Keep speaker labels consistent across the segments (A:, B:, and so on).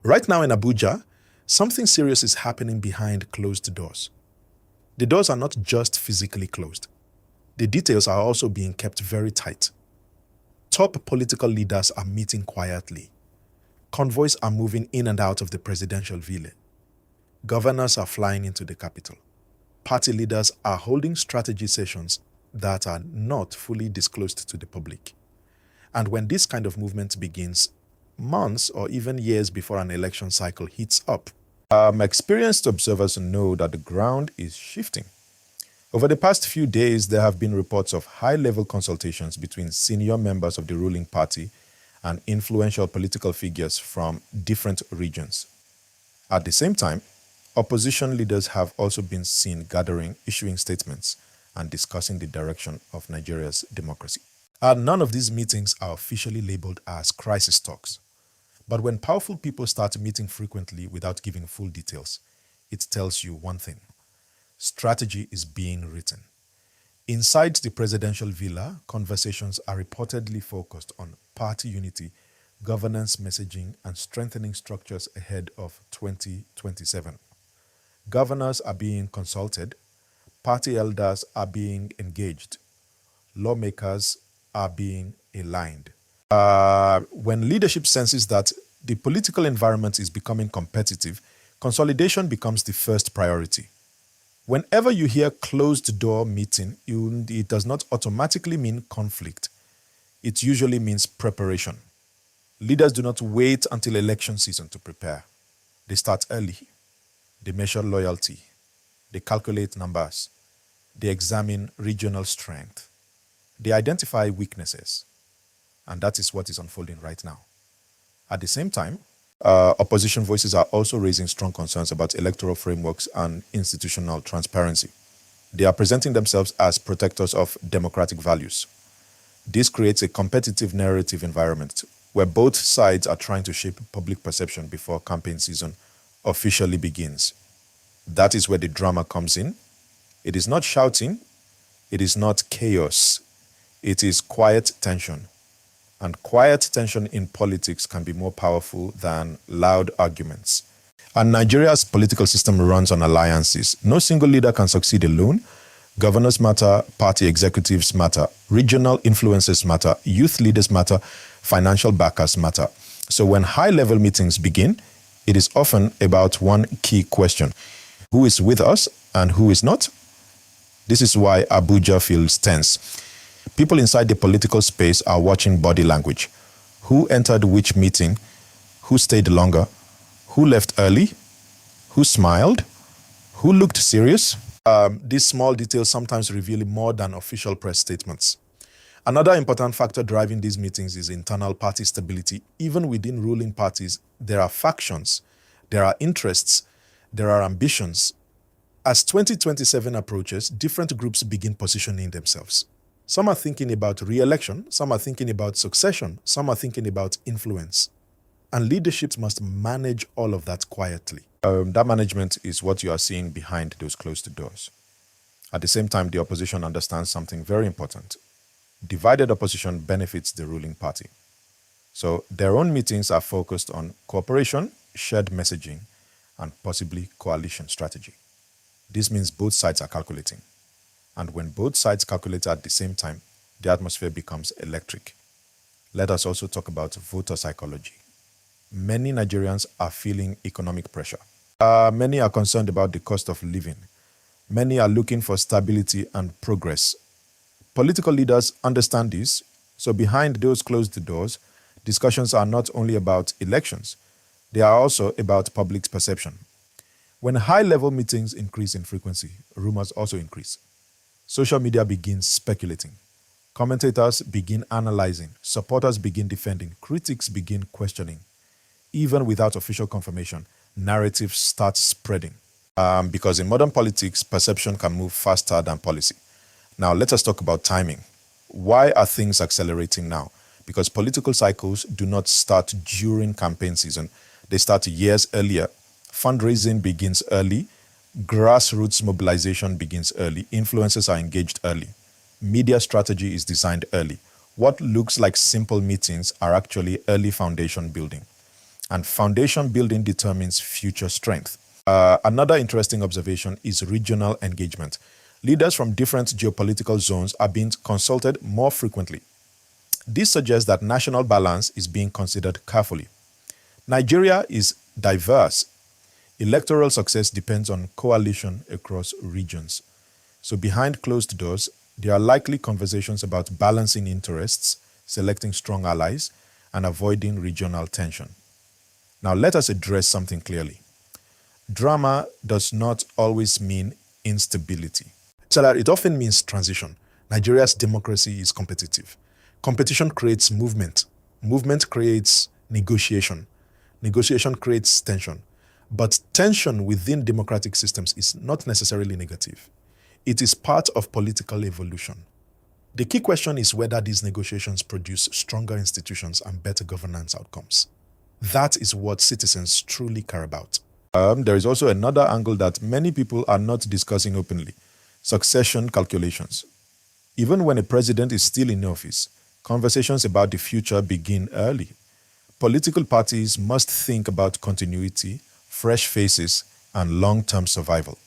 A: Right now in Abuja, something serious is happening behind closed doors. The doors are not just physically closed. The details are also being kept very tight. Top political leaders are meeting quietly. Convoys are moving in and out of the presidential villa. Governors are flying into the capital. Party leaders are holding strategy sessions that are not fully disclosed to the public. And when this kind of movement begins, months or even years before an election cycle heats up, experienced observers know that the ground is shifting. Over the past few days, there have been reports of high-level consultations between senior members of the ruling party and influential political figures from different regions. At the same time, opposition leaders have also been seen gathering, issuing statements, and discussing the direction of Nigeria's democracy. None of these meetings are officially labeled as crisis talks. But when powerful people start meeting frequently without giving full details, it tells you one thing: strategy is being written. Inside the presidential villa, conversations are reportedly focused on party unity, governance messaging, and strengthening structures ahead of 2027. Governors are being consulted, party elders are being engaged, lawmakers are being aligned. When leadership senses that the political environment is becoming competitive, consolidation becomes the first priority. Whenever you hear closed door meeting, it does not automatically mean conflict. It usually means preparation. Leaders do not wait until election season to prepare. They start early. They measure loyalty. They calculate numbers. They examine regional strength. They identify weaknesses. And that is what is unfolding right now. At the same time, opposition voices are also raising strong concerns about electoral frameworks and institutional transparency. They are presenting themselves as protectors of democratic values. This creates a competitive narrative environment where both sides are trying to shape public perception before campaign season officially begins. That is where the drama comes in. It is not shouting. It is not chaos. It is quiet tension. And quiet tension in politics can be more powerful than loud arguments. And Nigeria's political system runs on alliances. No single leader can succeed alone. Governors matter, party executives matter, regional influencers matter, youth leaders matter, financial backers matter. So when high-level meetings begin, it is often about one key question: who is with us and who is not? This is why Abuja feels tense. People inside the political space are watching body language. Who entered which meeting? Who stayed longer? Who left early? Who smiled? Who looked serious? These small details sometimes reveal more than official press statements. Another important factor driving these meetings is internal party stability. Even within ruling parties, there are factions, there are interests, there are ambitions. As 2027 approaches, different groups begin positioning themselves. Some are thinking about re-election, some are thinking about succession, some are thinking about influence. And leadership must manage all of that quietly. That management is what you are seeing behind those closed doors. At the same time, the opposition understands something very important. Divided opposition benefits the ruling party. So their own meetings are focused on cooperation, shared messaging, and possibly coalition strategy. This means both sides are calculating. And when both sides calculate at the same time, the atmosphere becomes electric. Let us also talk about voter psychology. Many Nigerians are feeling economic pressure. Many are concerned about the cost of living. Many are looking for stability and progress. Political leaders understand this, so behind those closed doors, discussions are not only about elections, they are also about public perception. When high-level meetings increase in frequency, rumors also increase. Social media begins speculating. Commentators begin analyzing. Supporters begin defending. Critics begin questioning. Even without official confirmation, narratives start spreading. Because in modern politics, perception can move faster than policy. Now, let us talk about timing. Why are things accelerating now? Because political cycles do not start during campaign season. They start years earlier. Fundraising begins early. Grassroots mobilization begins early. Influencers are engaged early. Media strategy is designed early. What looks like simple meetings are actually early foundation building. and foundation building determines future strength. Another interesting observation is regional engagement. Leaders from different geopolitical zones are being consulted more frequently. This suggests that national balance is being considered carefully. Nigeria is diverse. Electoral success depends on coalition across regions. So behind closed doors, there are likely conversations about balancing interests, selecting strong allies, and avoiding regional tension. Now let us address something clearly. Drama does not always mean instability. So that it often means transition. Nigeria's democracy is competitive. Competition creates movement. Movement creates negotiation. Negotiation creates tension. But tension within democratic systems is not necessarily negative. It is part of political evolution. The key question is whether these negotiations produce stronger institutions and better governance outcomes. That is what citizens truly care about. There is also another angle that many people are not discussing openly: succession calculations. Even when a president is still in office, conversations about the future begin early. Political parties must think about continuity, fresh faces, and long-term survival.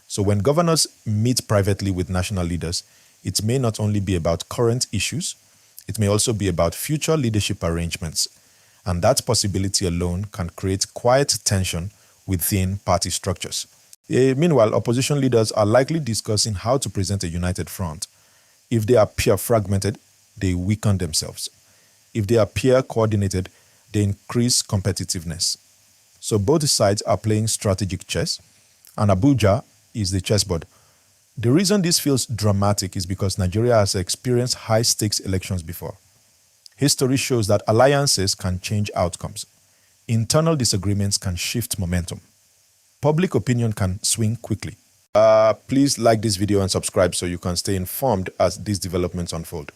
A: So when governors meet privately with national leaders, it may not only be about current issues, it may also be about future leadership arrangements. And that possibility alone can create quiet tension within party structures. Meanwhile, opposition leaders are likely discussing how to present a united front. If they appear fragmented, they weaken themselves. If they appear coordinated, they increase competitiveness. So both sides are playing strategic chess, and Abuja is the chessboard. The reason this feels dramatic is because Nigeria has experienced high-stakes elections before. History shows that alliances can change outcomes. Internal disagreements can shift momentum. Public opinion can swing quickly. Please like this video and subscribe so you can stay informed as these developments unfold.